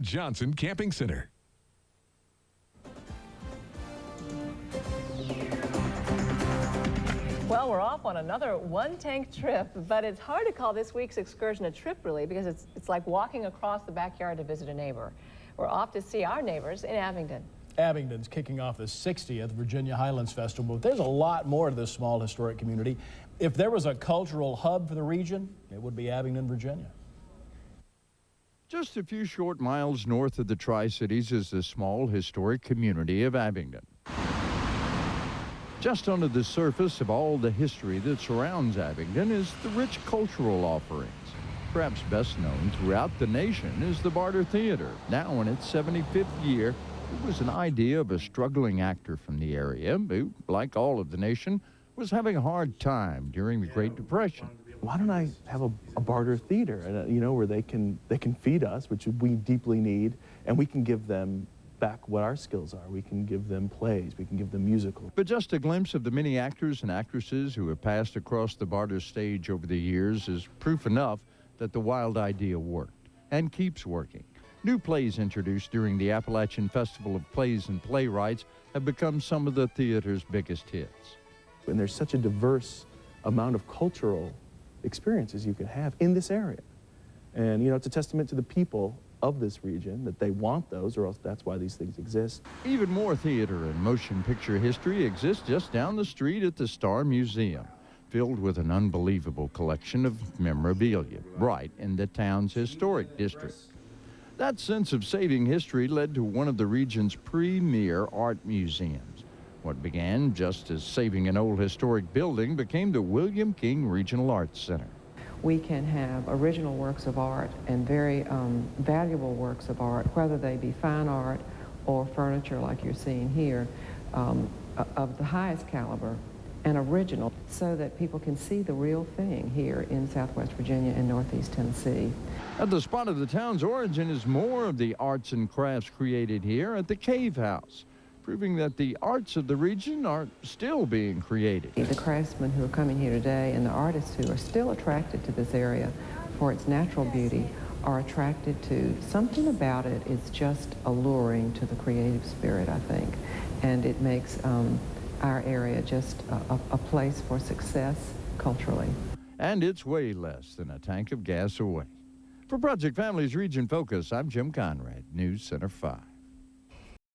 Johnson Camping Center. Well, we're off on another one-tank trip, but it's hard to call this week's excursion a trip, really, because it's like walking across the backyard to visit a neighbor. We're off to see our neighbors in Abingdon. Abingdon's kicking off the 60th Virginia Highlands Festival, but there's a lot more to this small historic community. If there was a cultural hub for the region, it would be Abingdon, Virginia. Just a few short miles north of the Tri-Cities is the small historic community of Abingdon. Just under the surface of all the history that surrounds Abingdon is the rich cultural offerings. Perhaps best known throughout the nation is the Barter Theater. Now in its 75th year, it was an idea of a struggling actor from the area who, like all of the nation, was having a hard time during the Great Depression. Why don't I have a barter theater, you know, where they can feed us, which we deeply need, and we can give them back what our skills are. We can give them plays, we can give them musicals. But just a glimpse of the many actors and actresses who have passed across the Barter stage over the years is proof enough that the wild idea worked and keeps working. New plays introduced during the Appalachian Festival of Plays and Playwrights have become some of the theater's biggest hits. And there's such a diverse amount of cultural experiences you can have in this area. And, you know, it's a testament to the people of this region that they want those, or else that's why these things exist. Even more theater and motion picture history exists just down the street at the Star Museum, filled with an unbelievable collection of memorabilia, right in the town's historic district. That sense of saving history led to one of the region's premier art museums. What began just as saving an old historic building became the William King Regional Arts Center. We can have original works of art and very valuable works of art, whether they be fine art or furniture like you're seeing here, of the highest caliber and original, so that people can see the real thing here in Southwest Virginia and Northeast Tennessee. At the spot of the town's origin is more of the arts and crafts created here at the Cave House, proving that the arts of the region are still being created. The craftsmen who are coming here today and the artists who are still attracted to this area for its natural beauty are attracted to something about it. It's just alluring to the creative spirit, I think, and it makes our area just a place for success culturally. And it's way less than a tank of gas away. For Project Family's Region Focus, I'm Jim Conrad, News Center 5.